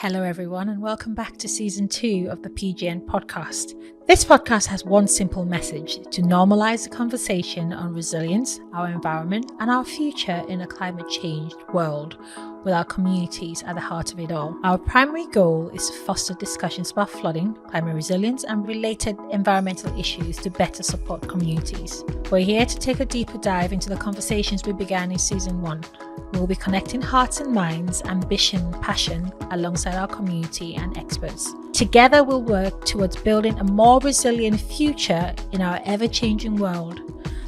Hello everyone and welcome back to season 2 of the PGN Podcast. This podcast has one simple message: to normalise the conversation on resilience, our environment and our future in a climate changed world, with our communities at the heart of it all. Our primary goal is to foster discussions about flooding, climate resilience and related environmental issues to better support communities. We're here to take a deeper dive into the conversations we began in season 1. We'll be connecting hearts and minds, ambition, passion alongside our community and experts. Together we'll work towards building a more resilient future in our ever-changing world.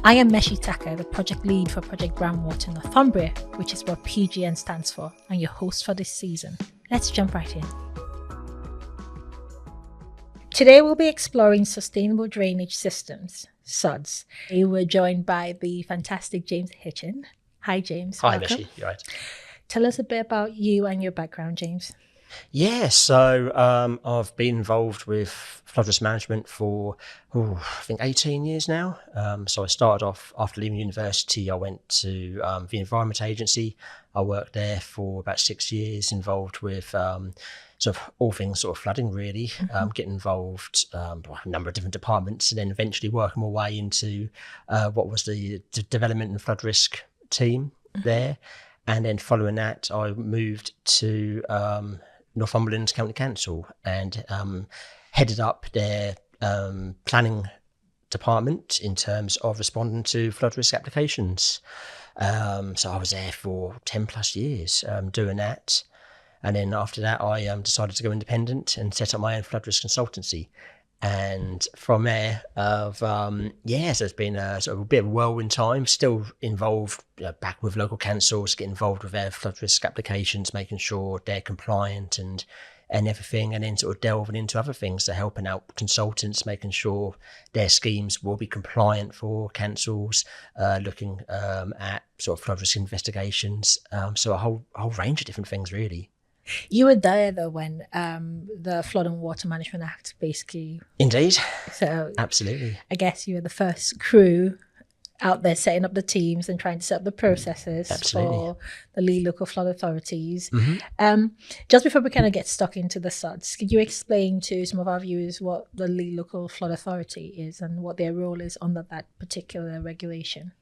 I am Meshi Taka, the project lead for Project Groundwater in Northumbria, which is what PGN stands for, and your host for this season. Let's jump right in. Today we'll be exploring sustainable drainage systems, SuDS. We're joined by the fantastic James Hitching. Hi James. Hi welcome. Meshi, you're right. Tell us a bit about you and your background, James. Yeah, so I've been involved with flood risk management for, I think 18 years now. So I started off after leaving university, I went to the Environment Agency. I worked there for about 6 years, involved with sort of all things sort of flooding really, getting involved a number of different departments, and then eventually working my way into what was the development and flood risk team there. And then following that, I moved to Northumberland County Council and headed up their planning department in terms of responding to flood risk applications. So I was there for 10 plus years doing that. And then after that, I decided to go independent and set up my own flood risk consultancy. And from there, so it's been a sort of a bit of a whirlwind time, still involved back with local councils, get involved with their flood risk applications, making sure they're compliant and everything, and then sort of delving into other things, so helping out consultants, making sure their schemes will be compliant for councils, looking at sort of flood risk investigations, so a whole range of different things really. You were there though when the Flood and Water Management Act basically... Indeed. So absolutely. I guess you were the first crew out there setting up the teams and trying to set up the processes for the lead local flood authorities. Just before we kind of get stuck into the SuDS, could you explain to some of our viewers what the lead local flood authority is and what their role is under that particular regulation?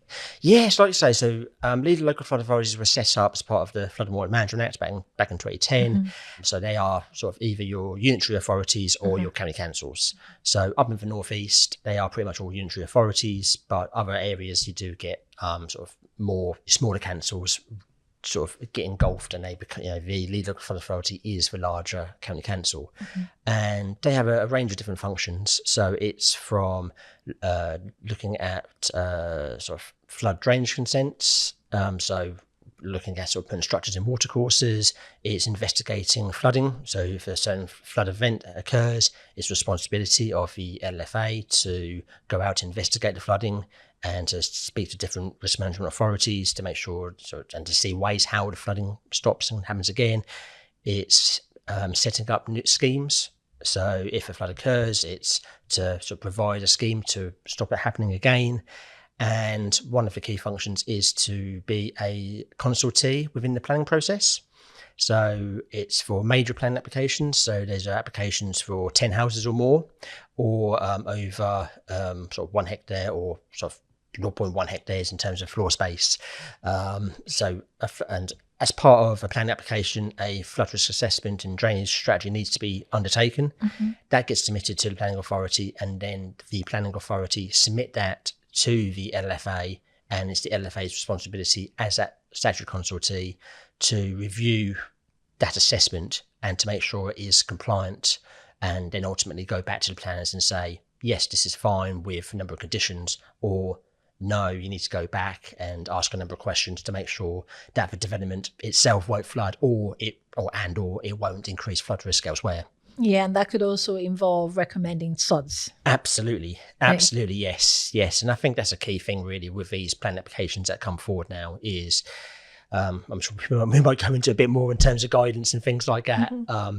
Yes, like you say, so lead local flood authorities were set up as part of the Flood and Water Management Act back in 2010. So they are sort of either your unitary authorities or your county councils. So up in the northeast, they are pretty much all unitary authorities, but other areas you do get sort of more smaller councils sort of get engulfed, and they become, the lead local flood authority is the larger county council, and they have a range of different functions. So it's from looking at sort of flood drainage consents, so looking at sort of putting structures in watercourses. It's investigating flooding. So if a certain flood event occurs, it's responsibility of the LLFA to go out and investigate the flooding and to speak to different risk management authorities to make sure, and to see ways how the flooding stops and happens again. It's setting up new schemes. So if a flood occurs, it's to sort of provide a scheme to stop it happening again. And one of the key functions is to be a consultee within the planning process. So it's for major planning applications. So there's applications for 10 houses or more, or over sort of 1 hectare or sort of 0.1 hectares in terms of floor space. And as part of a planning application, a flood risk assessment and drainage strategy needs to be undertaken. That gets submitted to the planning authority, and then the planning authority submit that to the LLFA, and it's the LLFA's responsibility as that statutory consultee to review that assessment and to make sure it is compliant, and then ultimately go back to the planners and say, yes, this is fine with a number of conditions, or no, you need to go back and ask a number of questions to make sure that the development itself won't flood, or it won't increase flood risk elsewhere. Yeah, and that could also involve recommending SuDS. Absolutely, yes. And I think that's a key thing really with these planning applications that come forward now is, I'm sure we might go into a bit more in terms of guidance and things like that.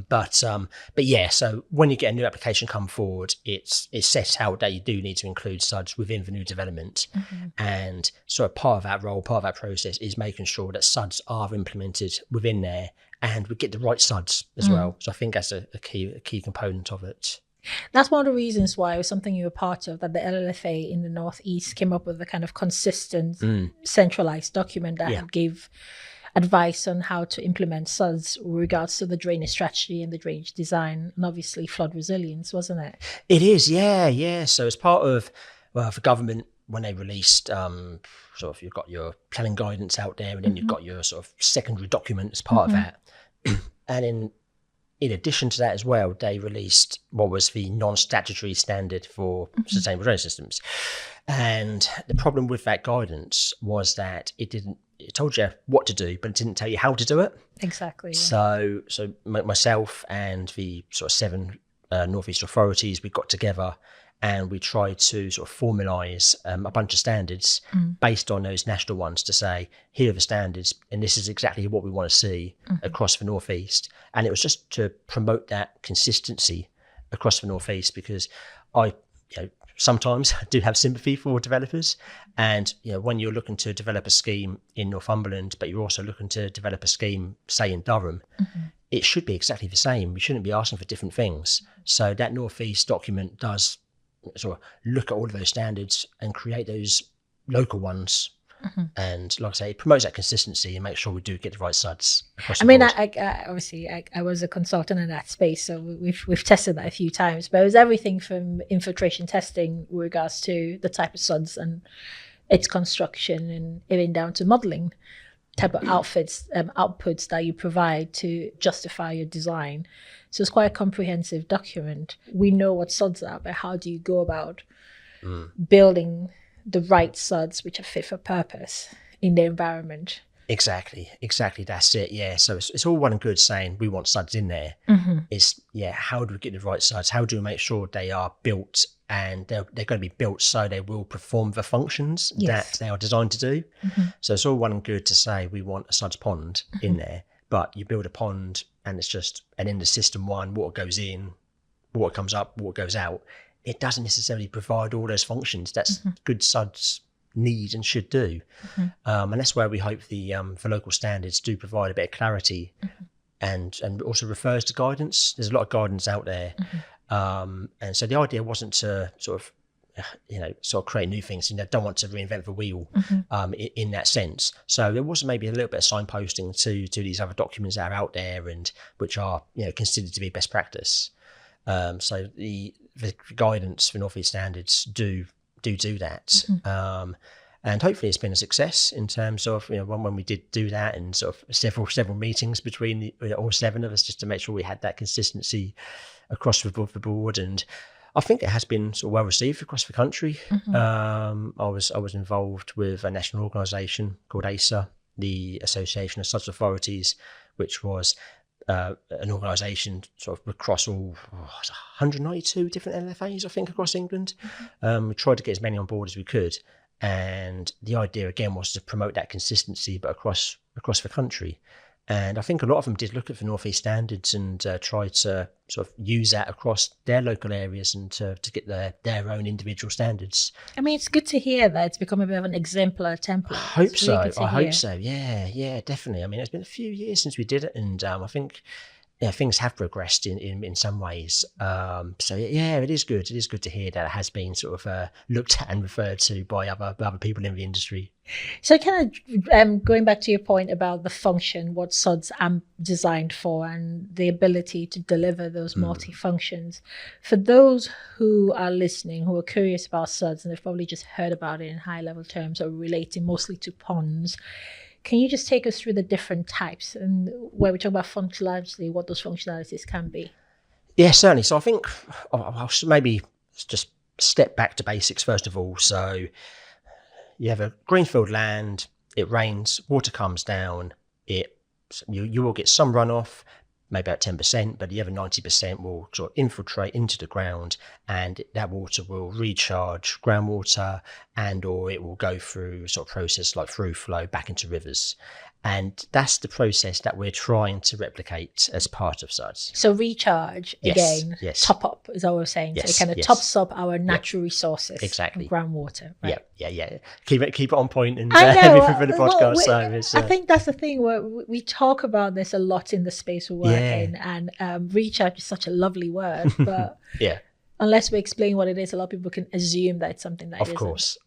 But yeah, so when you get a new application come forward, it's set out that you do need to include SuDS within the new development. And so a part of that role, part of that process is making sure that SuDS are implemented within there and we get the right suds as well. So I think that's a key component of it. That's one of the reasons why it was something you were part of, that the LLFA in the Northeast came up with a kind of consistent, centralized document that gave advice on how to implement SuDS with regards to the drainage strategy and the drainage design, and obviously flood resilience, wasn't it? It is, yeah. So as part of, for government, when they released, sort of, you've got your planning guidance out there, and then you've got your sort of secondary document as part of that. And in addition to that as well, they released what was the non-statutory standard for sustainable drainage systems. And the problem with that guidance was that it told you what to do, but it didn't tell you how to do it. Exactly. Yeah. So myself and the sort of 7 Northeast authorities, we got together and we tried to sort of formalise a bunch of standards based on those national ones to say, here are the standards, and this is exactly what we want to see across the Northeast. And it was just to promote that consistency across the Northeast, because sometimes I do have sympathy for developers. And, when you're looking to develop a scheme in Northumberland, but you're also looking to develop a scheme, say, in Durham, it should be exactly the same. We shouldn't be asking for different things. So that Northeast document does sort of look at all of those standards and create those local ones. And like I say, it promotes that consistency and makes sure we do get the right SuDS across the board. I was a consultant in that space, so we've tested that a few times, but it was everything from infiltration testing with regards to the type of SuDS and its construction, and even down to modelling type of outputs that you provide to justify your design. So it's quite a comprehensive document. We know what SuDS are, but how do you go about building the right SuDS which are fit for purpose in the environment? Exactly. That's it. Yeah. So it's all well and good saying we want SuDS in there. It's, how do we get the right SuDS? How do we make sure they are built, and they're going to be built so they will perform the functions that they are designed to do? So it's all well and good to say we want a SuDS pond in there, but you build a pond and it's just an end of system one, water goes in, water comes up, water goes out. It doesn't necessarily provide all those functions that's good SuDS need and should do. And that's where we hope the local standards do provide a bit of clarity and also refers to guidance. There's a lot of guidance out there. And so the idea wasn't to sort of create new things, don't want to reinvent the wheel in that sense. So there was maybe a little bit of signposting to these other documents that are out there and which are considered to be best practice. So the guidance for Northeast standards do that. And hopefully it's been a success in terms of, when we did do that, and sort of several meetings between all 7 of us, just to make sure we had that consistency across the board. And I think it has been sort of well received across the country. I was involved with a national organisation called ASA, the Association of SuDS Authorities, which was an organisation sort of across all 192 different LLFAs, I think, across England. We tried to get as many on board as we could, and the idea again was to promote that consistency, but across the country. And I think a lot of them did look at the Northeast standards and try to sort of use that across their local areas and to get their own individual standards. I mean, it's good to hear that it's become a bit of an exemplar template. I hope so. Yeah, definitely. I mean, it's been a few years since we did it, and I think things have progressed in some ways. So it is good. It is good to hear that it has been sort of looked at and referred to by other people in the industry. So kind of going back to your point about the function, what SuDS are designed for, and the ability to deliver those multi-functions. For those who are listening, who are curious about SuDS, and they've probably just heard about it in high-level terms or relating mostly to ponds, can you just take us through the different types, and where we talk about functionality, what those functionalities can be? Yeah, certainly. So I think I'll maybe just step back to basics first of all. So you have a greenfield land, it rains, water comes down, you will get some runoff, maybe about 10%, but the other 90% will sort of infiltrate into the ground, and that water will recharge groundwater, and or it will go through sort of process like through flow back into rivers. And that's the process that we're trying to replicate as part of SuDS. So recharge, again, top up is all we're saying. Yes, so it kind of tops up our natural resources. Exactly. Groundwater. Right? Yeah. Keep it on point and I know. for the podcast. I think that's the thing where we talk about this a lot in the space we work in, and recharge is such a lovely word, but unless we explain what it is, a lot of people can assume that it's something that Of course.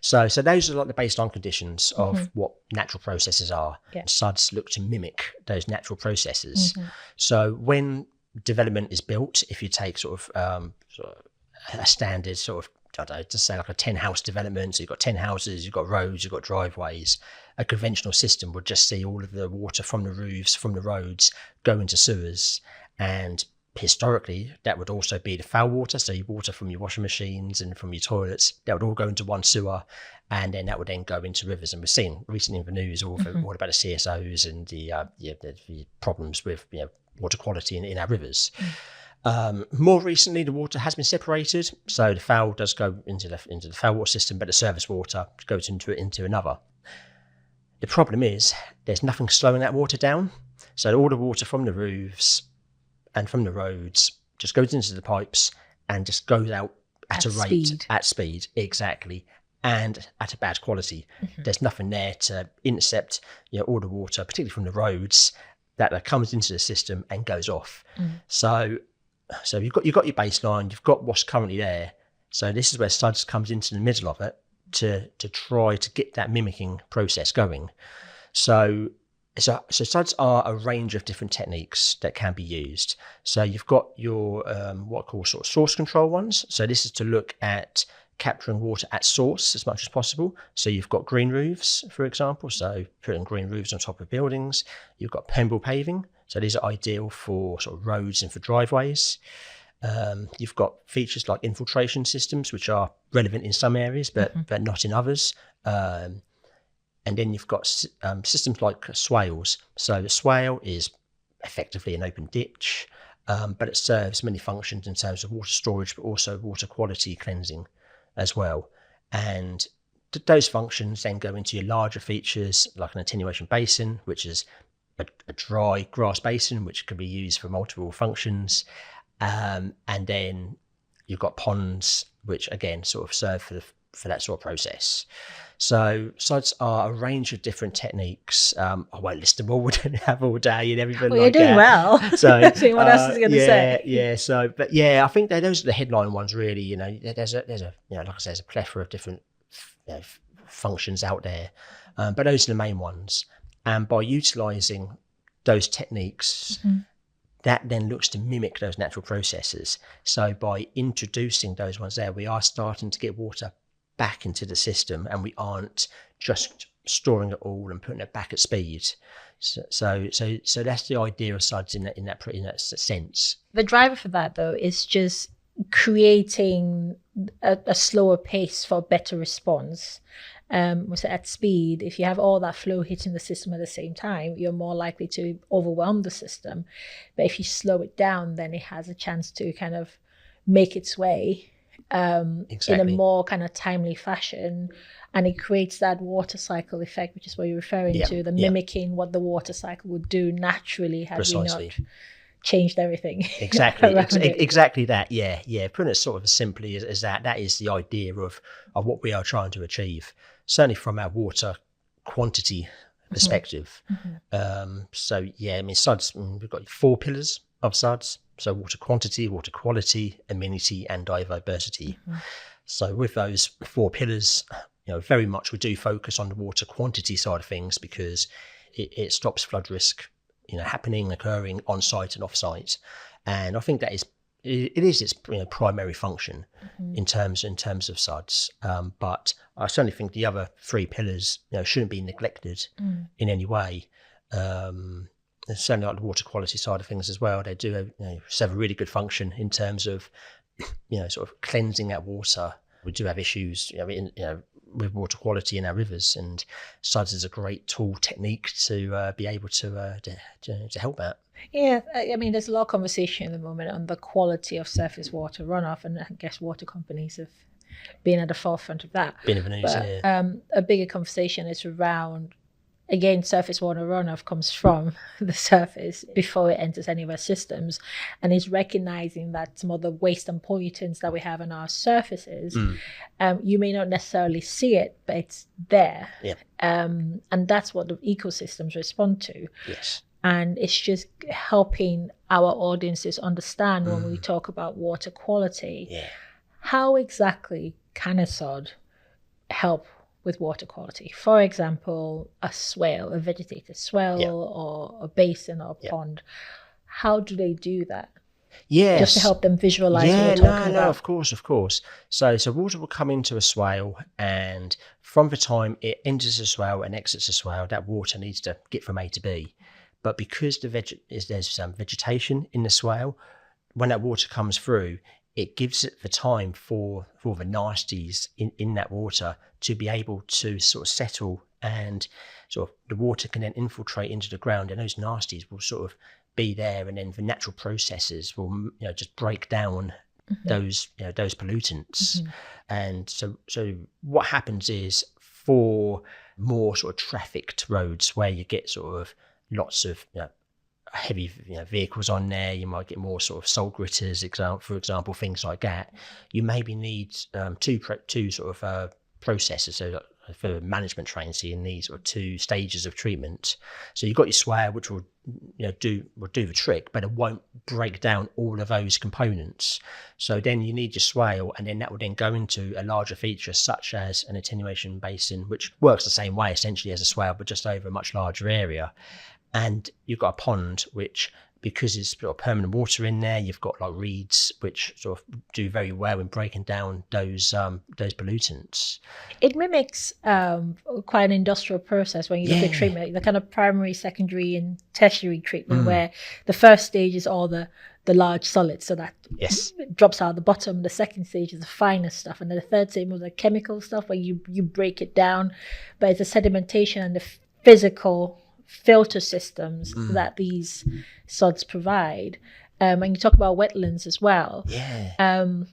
So those are like the baseline conditions of what natural processes are. Yeah. SuDS look to mimic those natural processes. So when development is built, if you take sort of a standard sort of, I don't know, just say like a 10-house development, so you've got 10 houses, you've got roads, you've got driveways, a conventional system would just see all of the water from the roofs, from the roads, go into sewers. And historically, that would also be the foul water, so your water from your washing machines and from your toilets, that would all go into one sewer, and then that would then go into rivers. And we've seen recently in the news all about the CSOs and the problems with water quality in our rivers. More recently, the water has been separated, so the foul does go into the foul water system, but the surface water goes into another. The problem is there's nothing slowing that water down, so all the water from the roofs and from the roads just goes into the pipes and just goes out at a rate, at speed, exactly, and at a bad quality. There's nothing there to intercept, all the water, particularly from the roads, that comes into the system and goes off. So you've got your baseline, you've got what's currently there. So this is where SuDS comes into the middle of it to try to get that mimicking process going. So SuDS are a range of different techniques that can be used. So you've got your what I call sort of source control ones. So this is to look at capturing water at source as much as possible. So you've got green roofs, for example. So putting green roofs on top of buildings. You've got permeable paving. So these are ideal for sort of roads and for driveways. You've got features like infiltration systems, which are relevant in some areas, but not in others. And then you've got systems like swales. So the swale is effectively an open ditch, but it serves many functions in terms of water storage, but also water quality cleansing as well. And those functions then go into your larger features like an attenuation basin, which is a dry grass basin, which can be used for multiple functions. And then you've got ponds, which again sort of serve for that sort of process. So SuDS are a range of different techniques. I won't list them all. We don't have all day and everything. Well, you're doing well. So what else is going to say? Yeah. So, but I think those are the headline ones. Really, there's a like I say, there's a plethora of different functions out there, but those are the main ones. And by utilising those techniques, that then looks to mimic those natural processes. So by introducing those ones there, we are starting to get water back into the system, and we aren't just storing it all and putting it back at speed. So that's the idea of SuDS in that sense. The driver for that, though, is just creating a slower pace for better response. So at speed, if you have all that flow hitting the system at the same time, you're more likely to overwhelm the system. But if you slow it down, then it has a chance to kind of make its way in a more kind of timely fashion, and it creates that water cycle effect, which is what you're referring to, the mimicking what the water cycle would do naturally had we not changed everything. Exactly that. Yeah. Putting it sort of as simply as that is the idea of what we are trying to achieve, certainly from our water quantity perspective. SuDS, we've got 4 pillars of SuDS. So water quantity, water quality, amenity, and biodiversity. So with those 4 pillars, very much we do focus on the water quantity side of things, because it stops flood risk, occurring on site and off site. And I think that is its primary function in terms of SuDS. But I certainly think the other 3 pillars shouldn't be neglected in any way. Certainly like the water quality side of things as well. They do serve a really good function in terms of sort of cleansing that water. We do have issues with water quality in our rivers, and SuDS is a great tool technique to be able to help that. Yeah, I mean, there's a lot of conversation at the moment on the quality of surface water runoff, and I guess water companies have been at the forefront of that. Been in the news, a bigger conversation is around again, surface water runoff comes from the surface before it enters any of our systems, and is recognizing that some of the waste and pollutants that we have on our surfaces, you may not necessarily see it, but it's there. Yeah. And that's what the ecosystems respond to. Yes. And it's just helping our audiences understand when we talk about water quality, how exactly can a sod help with water quality? For example, a swale, a vegetated swale, or a basin or a pond. How do they do that? Yes. Just to help them visualize what we're talking about. No, of course. So water will come into a swale, and from the time it enters a swale and exits a swale, that water needs to get from A to B. But because there's some vegetation in the swale, when that water comes through, it gives it the time for the nasties in that water to be able to sort of settle, and sort of the water can then infiltrate into the ground, and those nasties will sort of be there, and then the natural processes will just break down those pollutants. And so what happens is, for more sort of trafficked roads where you get sort of lots of heavy vehicles on there, you might get more sort of salt gritters, for example, things like that. You maybe need two sort of processes. So for management trains, so you need sort of 2 stages of treatment. So you've got your swale, which will do the trick, but it won't break down all of those components. So then you need your swale, and then that will then go into a larger feature such as an attenuation basin, which works the same way essentially as a swale, but just over a much larger area. And you've got a pond, which, because it's got permanent water in there, you've got like reeds, which sort of do very well in breaking down those pollutants. It mimics quite an industrial process when you look at treatment, the kind of primary, secondary, and tertiary treatment, where the first stage is all the large solids, so that drops out of the bottom. The second stage is the finer stuff, and then the third stage was the chemical stuff, where you break it down. But it's the sedimentation and the physical filter systems that these sods provide. And you talk about wetlands as well. And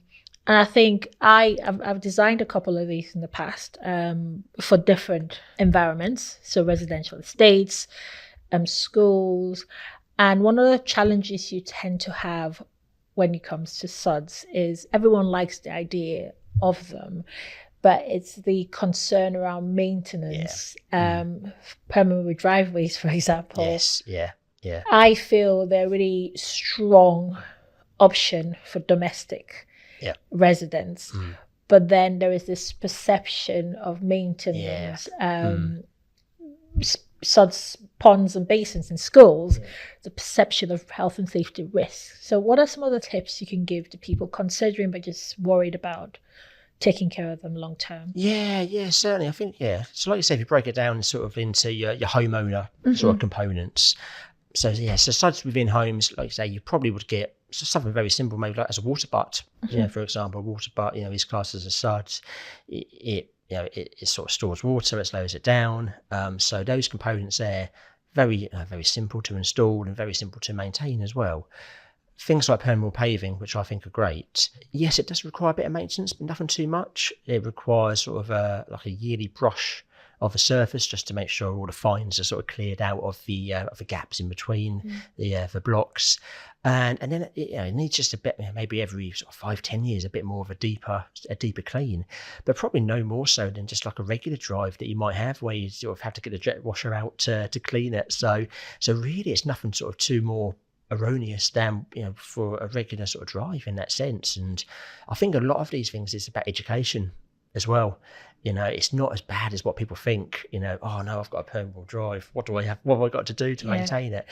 I think I've designed a couple of these in the past for different environments, so residential estates, schools. And one of the challenges you tend to have when it comes to sods is everyone likes the idea of them, but it's the concern around maintenance, permeable driveways, for example. I feel they're a really strong option for domestic residents. But then there is this perception of maintenance, sods, ponds and basins in schools, the perception of health and safety risks. So what are some of the tips you can give to people considering but just worried about taking care of them long term? Yeah, certainly. I think, so like you said, if you break it down sort of into your homeowner sort of components. So sods within homes, like you say, you probably would get something very simple, maybe like as a water butt. For example, a water butt, is classed as a sod. It sort of stores water, it slows it down. So those components there, very simple to install and very simple to maintain as well. Things like permeable paving, which I think are great. Yes, it does require a bit of maintenance, but nothing too much. It requires sort of like a yearly brush of the surface just to make sure all the fines are sort of cleared out of the gaps in between the blocks. And then it needs just a bit, maybe every sort of 5-10 years, a bit more of a deeper clean, but probably no more so than just like a regular drive that you might have, where you sort of have to get the jet washer out to clean it. So really, it's nothing sort of too more erroneous than for a regular sort of drive in that sense. And I think a lot of these things is about education as well. It's not as bad as what people think. Oh no, I've got a permeable drive, what have I got to do to maintain it?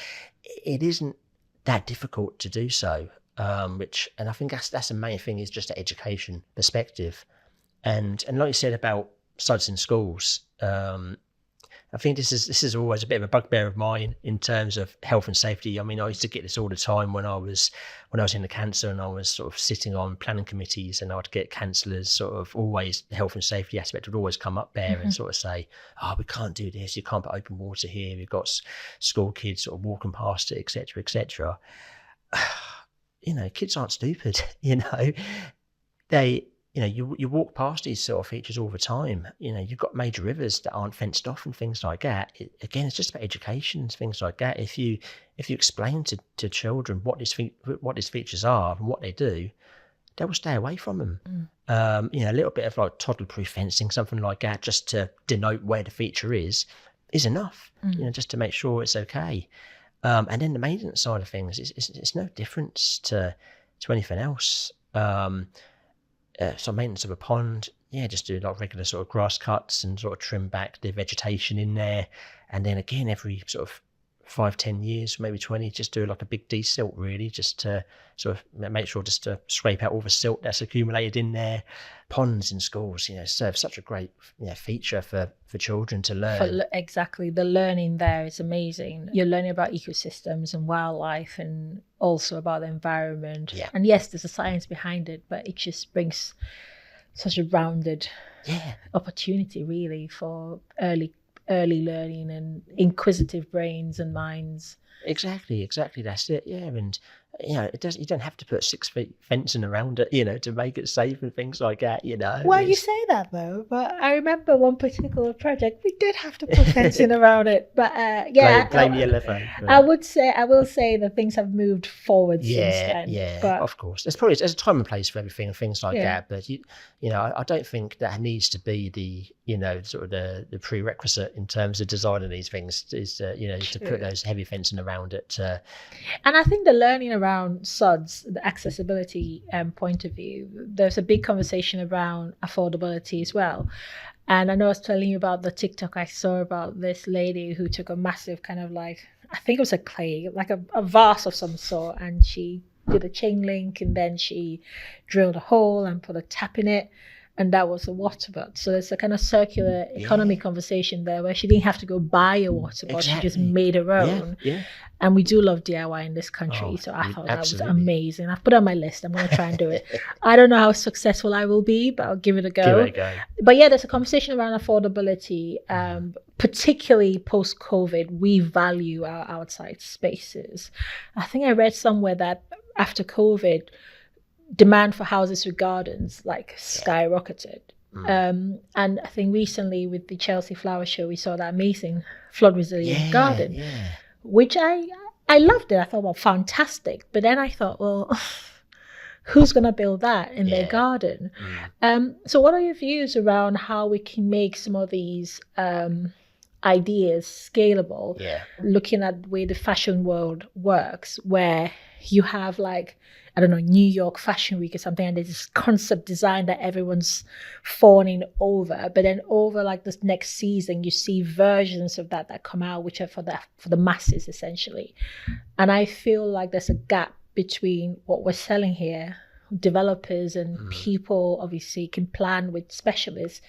It isn't that difficult to do so, and I think that's the main thing, is just the education perspective. And like you said about sods in schools, I think this is always a bit of a bugbear of mine in terms of health and safety. I mean, I used to get this all the time when I was in the council, and I was sort of sitting on planning committees, and I'd get councillors sort of always, the health and safety aspect would always come up there and sort of say, oh, we can't do this, you can't put open water here, we've got school kids sort of walking past it, etc., etc. Kids aren't stupid, you walk past these sort of features all the time. You've got major rivers that aren't fenced off and things like that. Again, it's just about education and things like that. If you explain to children what these features are and what they do, they will stay away from them. A little bit of like toddler-proof fencing, something like that, just to denote where the feature is enough. Just to make sure it's okay. And then the maintenance side of things, it's no difference to anything else. So maintenance of a pond, just do like regular sort of grass cuts and sort of trim back the vegetation in there. And then again, every sort of 5-10 years, maybe 20, just do like a big de-silt really, just to sort of make sure just to scrape out all the silt that's accumulated in there. Ponds in schools, serve such a great feature for children to learn. Exactly. The learning there is amazing. You're learning about ecosystems and wildlife and also about the environment. Yeah. And yes, there's a science behind it, but it just brings such a rounded opportunity really for early learning and inquisitive brains and minds. Exactly. That's it. Yeah. And you don't have to put 6 feet fencing around it, to make it safe and things like that, Well, you say that though, but I remember one particular project, we did have to put fencing around it. But blame the LLFA. I will say that things have moved forward since then. Yeah, but of course. There's a time and place for everything and things like that. But I don't think that needs to be the sort of the prerequisite in terms of designing these things is to put those heavy fencing around it. And I think the learning around SuDS, the accessibility point of view, there's a big conversation around affordability as well. And I know I was telling you about the TikTok I saw about this lady who took a massive kind of like, I think it was a clay, like a vase of some sort, and she did a chain link and then she drilled a hole and put a tap in it. And that was a water butt. So there's a kind of circular economy conversation there where she didn't have to go buy a water butt. She just made her own. Yeah. And we do love DIY in this country. So I thought that was amazing. I've put it on my list. I'm going to try and do it. I don't know how successful I will be, but I'll give it a go. But there's a conversation around affordability, particularly post-COVID. We value our outside spaces. I think I read somewhere that after COVID, demand for houses with gardens skyrocketed. And I think recently with the Chelsea Flower Show, we saw that amazing flood resilient garden, which I loved it. I thought, well, fantastic. But then I thought, well, who's going to build that in their garden? So what are your views around how we can make some of these ideas scalable, looking at the way the fashion world works, where you have New York Fashion Week or something, and there's this concept design that everyone's fawning over, but then over this next season you see versions of that come out which are for the masses essentially. And I feel like there's a gap between what we're selling here, developers and people obviously can plan with specialists,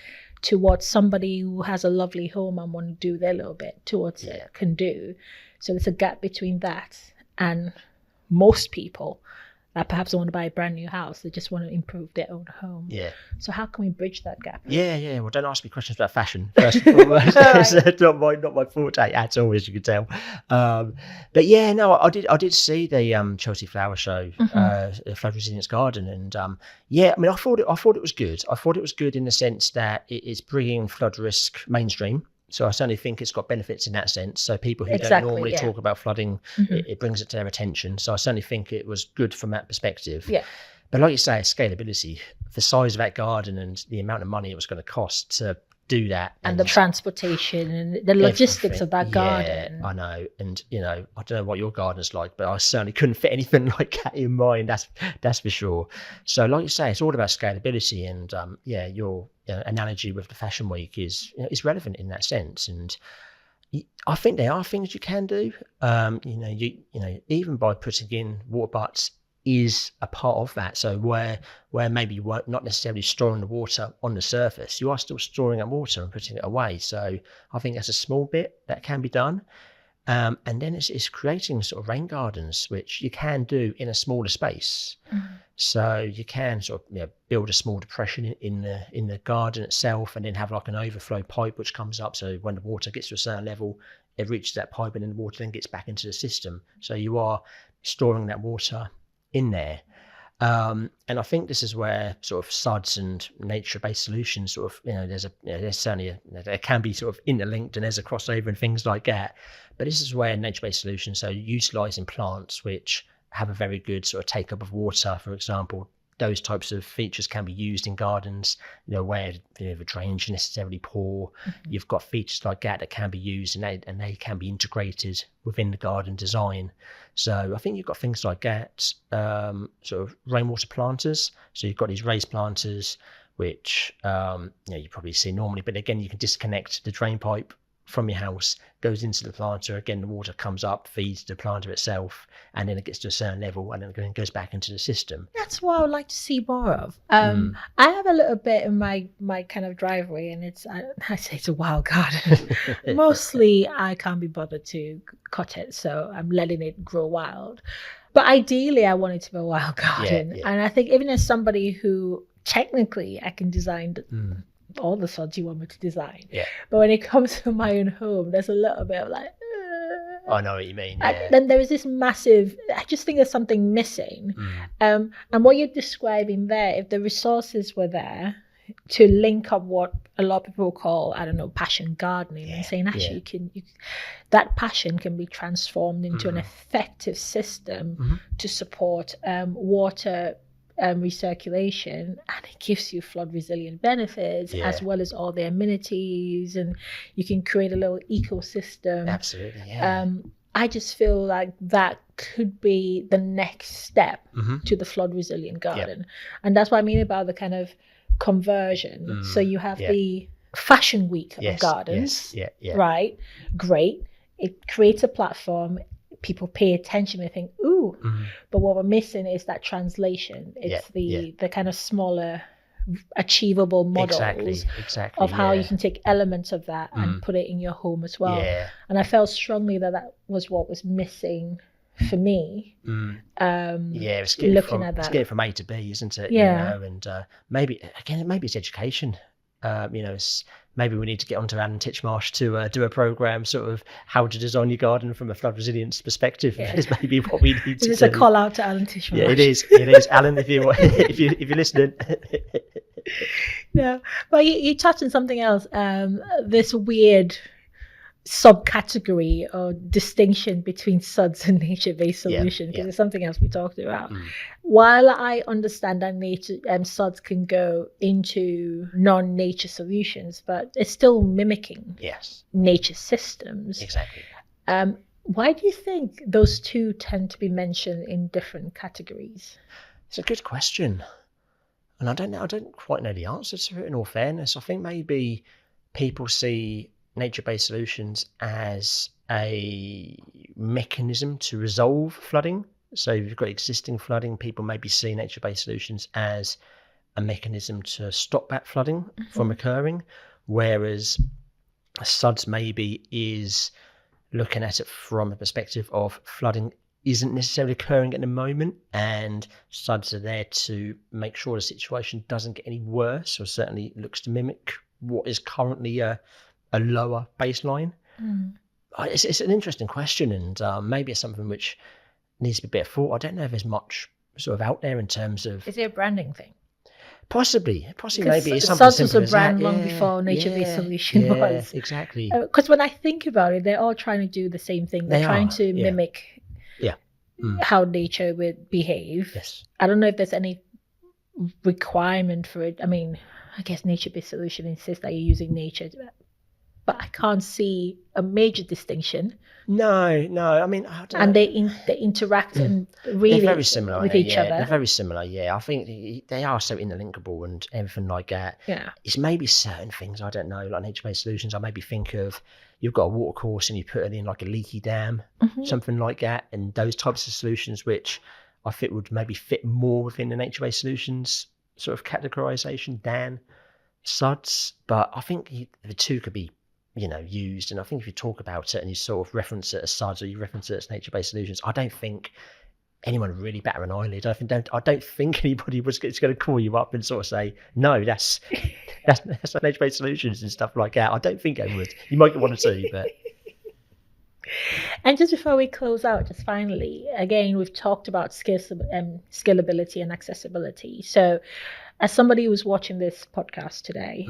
to what somebody who has a lovely home and want to do their little bit towards it can do. So there's a gap between that and most people that perhaps don't want to buy a brand new house. They just want to improve their own home. Yeah. So how can we bridge that gap? Yeah. Well, don't ask me questions about fashion first and foremost. It's not my forte at all, as you can tell. But I did see the Chelsea Flower Show, Flood Resilience Garden, and I thought it was good. I thought it was good in the sense that it's bringing flood risk mainstream. So I certainly think it's got benefits in that sense. So people who don't normally talk about flooding, it brings it to their attention. So I certainly think it was good from that perspective. Yeah. But like you say, scalability, the size of that garden and the amount of money it was going to cost to do that. And the transportation and the logistics of that garden. I know. And, I don't know what your garden's like, but I certainly couldn't fit anything like that in mine. That's for sure. So like you say, it's all about scalability, and your analogy with the Fashion Week is relevant in that sense. And I think there are things you can do. Even by putting in water butts is a part of that. So where maybe you weren't not necessarily storing the water on the surface, you are still storing that water and putting it away. So I think that's a small bit that can be done. And then it's creating sort of rain gardens, which you can do in a smaller space. So you can sort of build a small depression in the garden itself, and then have an overflow pipe which comes up. So when the water gets to a certain level, it reaches that pipe, and then the water then gets back into the system. So you are storing that water in there. And I think this is where sort of SuDS and nature-based solutions sort of, there's certainly there can be sort of interlinked and there's a crossover and things like that. But this is where nature-based solutions, so utilising plants which have a very good sort of take-up of water, for example, those types of features can be used in gardens, where the drainage is necessarily poor. You've got features like that can be used and they can be integrated within the garden design. So I think you've got things like that, sort of rainwater planters. So you've got these raised planters, which you probably see normally, but again, you can disconnect the drain pipe from your house, goes into the planter. Again, the water comes up, feeds the planter itself, and then it gets to a certain level, and then it goes back into the system. That's what I would like to see more of. I have a little bit in my kind of driveway, and I say it's a wild garden. Mostly, I can't be bothered to cut it, so I'm letting it grow wild. But ideally, I want it to be a wild garden, and I think even as somebody who technically I can design all the SuDS you want me to design. But when it comes to my own home, there's a little bit of like, I know what you mean. Then there is this massive, I just think there's something missing. And what you're describing there, if the resources were there to link up what a lot of people call, I don't know, passion gardening, and saying actually that passion can be transformed into an effective system to support water recirculation, and it gives you flood resilient benefits as well as all the amenities, and you can create a little ecosystem. Absolutely. I just feel like that could be the next step to the flood resilient garden. And that's what I mean about the kind of conversion. So you have the fashion week of gardens, right? Great. It creates a platform. People pay attention and think, ooh, but what we're missing is that translation. It's the kind of smaller, achievable models exactly, of how you can take elements of that and put it in your home as well. And I felt strongly that was what was missing for me. It's looking at that. It's getting from A to B, isn't it? And maybe it's education. Maybe we need to get onto Alan Titchmarsh to do a program, sort of how to design your garden from a flood resilience perspective. Is maybe what we need to do. It's a call out to Alan Titchmarsh. Yeah, it is. Alan, if you're listening. No, but you touched on something else. This weird subcategory or distinction between SuDS and nature-based solutions, because it's something else we talked about. While I understand that SuDS can go into non-nature solutions, but it's still mimicking nature systems. Exactly. Why do you think those two tend to be mentioned in different categories? It's a good question, and I don't quite know the answer to it. In all fairness, I think maybe people see nature-based solutions as a mechanism to resolve flooding. So if you've got existing flooding, people maybe see nature-based solutions as a mechanism to stop that flooding from occurring, whereas SuDS maybe is looking at it from a perspective of flooding isn't necessarily occurring at the moment, and SuDS are there to make sure the situation doesn't get any worse, or certainly looks to mimic what is currently a lower baseline. It's an interesting question, and maybe it's something which needs to be a bit of thought. I don't know if there's much sort of out there in terms of... Is it a branding thing? Possibly maybe it's something simple as that. SuDS was a brand long before nature-based solution was. Exactly. Because when I think about it, they're all trying to do the same thing. They're trying to mimic how nature would behave. I don't know if there's any requirement for it. I mean, I guess nature-based solution insists that you're using nature, but I can't see a major distinction. No. I mean, I don't and know. they interact and really they're very similar with each other. They're very similar. I think they are so interlinkable and everything like that. It's maybe certain things, I don't know, like nature-based solutions. I maybe think of, you've got a water course and you put it in like a leaky dam, something like that, and those types of solutions, which I think would maybe fit more within the nature-based solutions sort of categorization than SuDS. But I think the two could be used, and I think if you talk about it and you sort of reference it as SuDS or you reference it as nature-based solutions, I don't think anyone really batter an eyelid. I don't think anybody is going to call you up and sort of say, no, that's nature-based solutions and stuff like that. I don't think they would. You might get one or two, but And just before we close out, just finally, again, we've talked about scalability and accessibility. So as somebody who's watching this podcast today,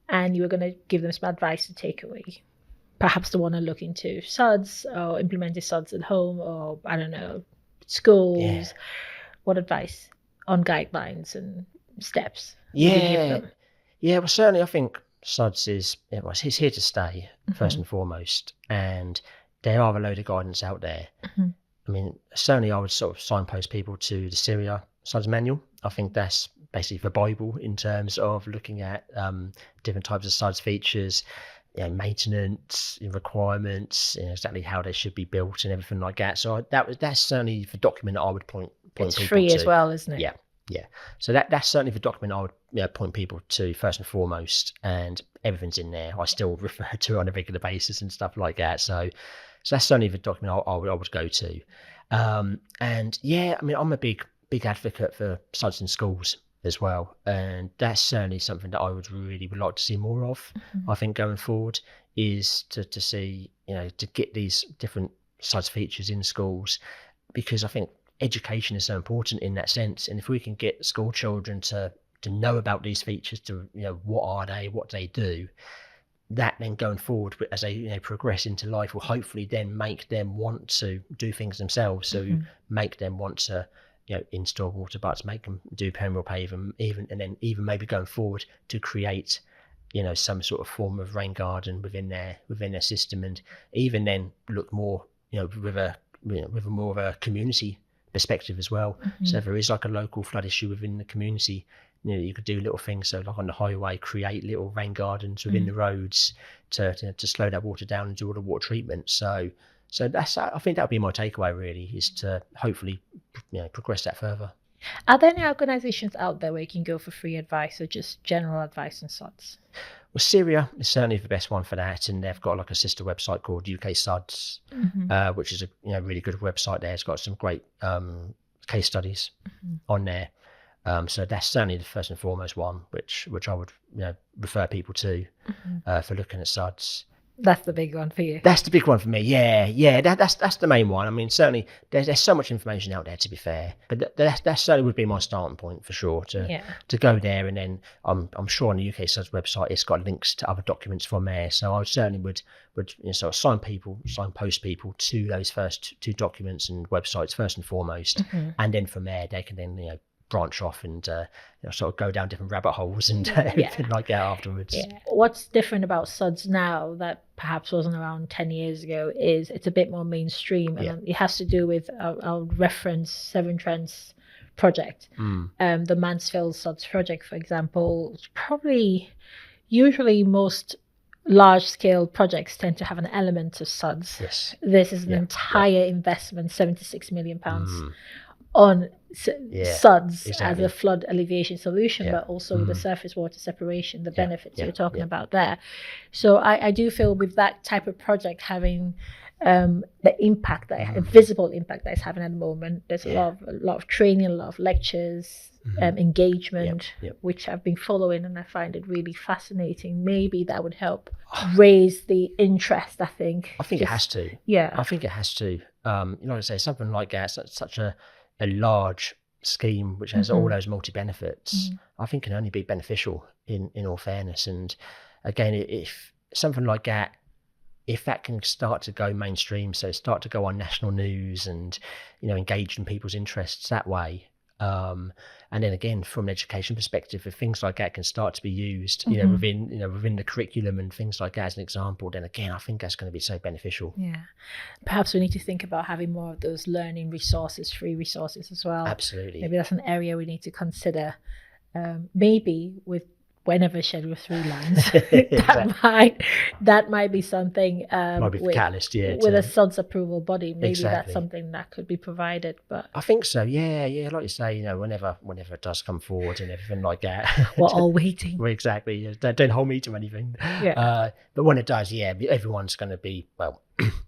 and you were going to give them some advice to take away, perhaps they want to look into SuDS or implementing SuDS at home, or I don't know, schools, what advice on guidelines and steps would you give them? Well, certainly I think SuDS is it's here to stay, first and foremost, and there are a load of guidance out there. I mean, certainly I would sort of signpost people to the Syria SuDS manual. I think that's basically the Bible in terms of looking at different types of SuDS features, maintenance requirements, exactly how they should be built and everything like that. So that's certainly the document that I would point it's people free to. as well, isn't it? Yeah. So that's certainly the document I would point people to first and foremost, and everything's in there. I still refer to it on a regular basis and stuff like that. So that's certainly the document I would go to. And I mean, I'm a big advocate for SuDS in schools as well, and that's certainly something that I would like to see more of. I think going forward is to see, to get these different SuDS features in schools, because I think education is so important in that sense. And if we can get school children to know about these features, to what are they, what do they do, that then going forward as they progress into life will hopefully then make them want to do things themselves. So make them want to install water butts, make them do permeable paving, even maybe going forward to create some sort of form of rain garden within their system, and even then look more with a more of a community perspective as well. So if there is like a local flood issue within the community, you could do little things. So like on the highway, create little rain gardens within the roads to slow that water down and do all the water treatment. So that's, I think that would be my takeaway really, is to hopefully progress that further. Are there any organisations out there where you can go for free advice, or just general advice on SuDS? Well, Syria is certainly the best one for that, and they've got like a sister website called UK SuDS, which is a really good website there. It's got some great case studies on there. So that's certainly the first and foremost one, which I would refer people to for looking at SuDS. That's the big one for you. That's the big one for me. That's the main one. I mean, certainly there's so much information out there, to be fair, but that certainly would be my starting point for sure, to go there. And then I'm sure on the UK SuDS website it's got links to other documents from there. So I certainly would sort of signpost people to those first two documents and websites first and foremost, and then from there they can then branch off and sort of go down different rabbit holes and everything like that afterwards. What's different about SuDS now that perhaps wasn't around 10 years ago is it's a bit more mainstream, and it has to do with I'll reference Severn Trent's project. The Mansfield SuDS project, for example, usually most large-scale projects tend to have an element of SuDS. Yes. This is an entire investment, £76 million on SuDS as a flood alleviation solution, but also with the surface water separation, the benefits you're talking about there. So I do feel with that type of project having the impact that visible impact that it's having at the moment, there's a lot of training, a lot of lectures, engagement, which I've been following, and I find it really fascinating. Maybe that would help raise the interest. I think it has to. I think it has to. Like I say, something like that, such a large scheme which has all those multi benefits, I think can only be beneficial in all fairness. And again, if something like that, if that can start to go mainstream, so start to go on national news and engage in people's interests that way, and then again from an education perspective, if things like that can start to be used within the curriculum and things like that as an example, then again I think that's going to be so beneficial. Perhaps we need to think about having more of those learning resources, free resources as well. Absolutely. Maybe that's an area we need to consider, maybe with whenever Schedule 3 lands. that might be something might be the catalyst, with a SuDS approval body. Maybe that's something that could be provided. But I think so, like you say, whenever it does come forward and everything like that, we're all waiting. Well, exactly. Don't hold me to anything. But when it does, everyone's going to be, well,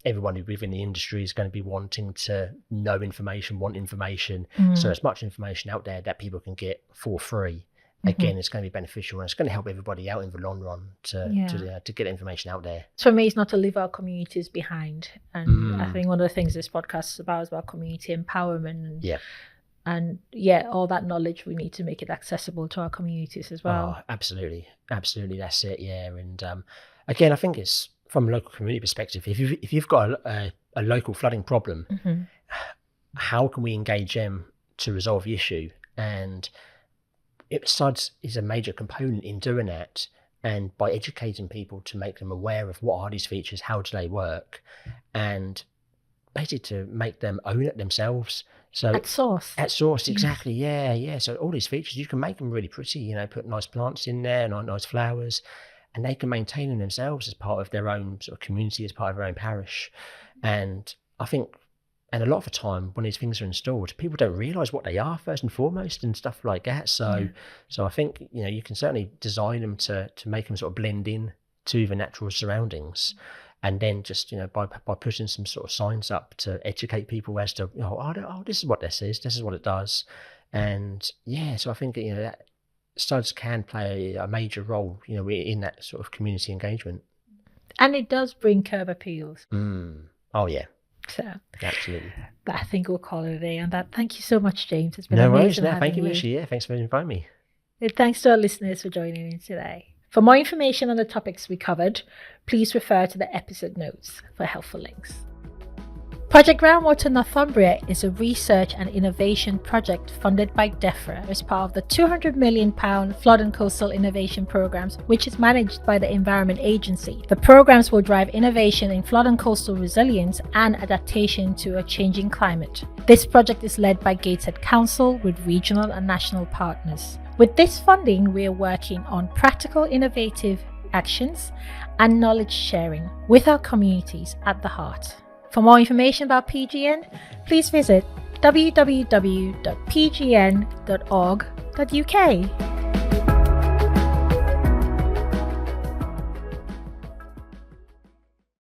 everyone within the industry is going to be wanting to know information, want information. So as much information out there that people can get for free again, it's going to be beneficial, and it's going to help everybody out in the long run to get information out there. So for me, it's not to leave our communities behind. And I think one of the things this podcast is about community empowerment. And all that knowledge, we need to make it accessible to our communities as well. Oh, absolutely. That's it. Yeah. And again, I think it's from a local community perspective. If you've got a local flooding problem, how can we engage them to resolve the issue? And SuDS is a major component in doing that. And by educating people to make them aware of what are these features, how do they work, and basically to make them own it themselves. So at source, exactly. Yeah. So all these features, you can make them really pretty, put nice plants in there, nice flowers, and they can maintain them themselves as part of their own sort of community, as part of their own parish. And I think, and a lot of the time when these things are installed, people don't realise what they are first and foremost and stuff like that. So I think, you can certainly design them to make them sort of blend in to the natural surroundings. And then just, by putting some sort of signs up to educate people as to, this is what this is, this is what it does. And so I think, that SuDS can play a major role, in that sort of community engagement. And it does bring curb appeals. Oh, yeah. So, absolutely. But I think we'll call it a day on that. Thank you so much, James. It's been no amazing. No worries. Thank you, Meshi. Yeah, thanks for inviting me. And thanks to our listeners for joining in today. For more information on the topics we covered, please refer to the episode notes for helpful links. Project Groundwater Northumbria is a research and innovation project funded by DEFRA as part of the £200 million Flood and Coastal Innovation Programmes, which is managed by the Environment Agency. The programmes will drive innovation in flood and coastal resilience and adaptation to a changing climate. This project is led by Gateshead Council with regional and national partners. With this funding, we are working on practical, innovative actions and knowledge sharing with our communities at the heart. For more information about PGN, please visit www.pgn.org.uk.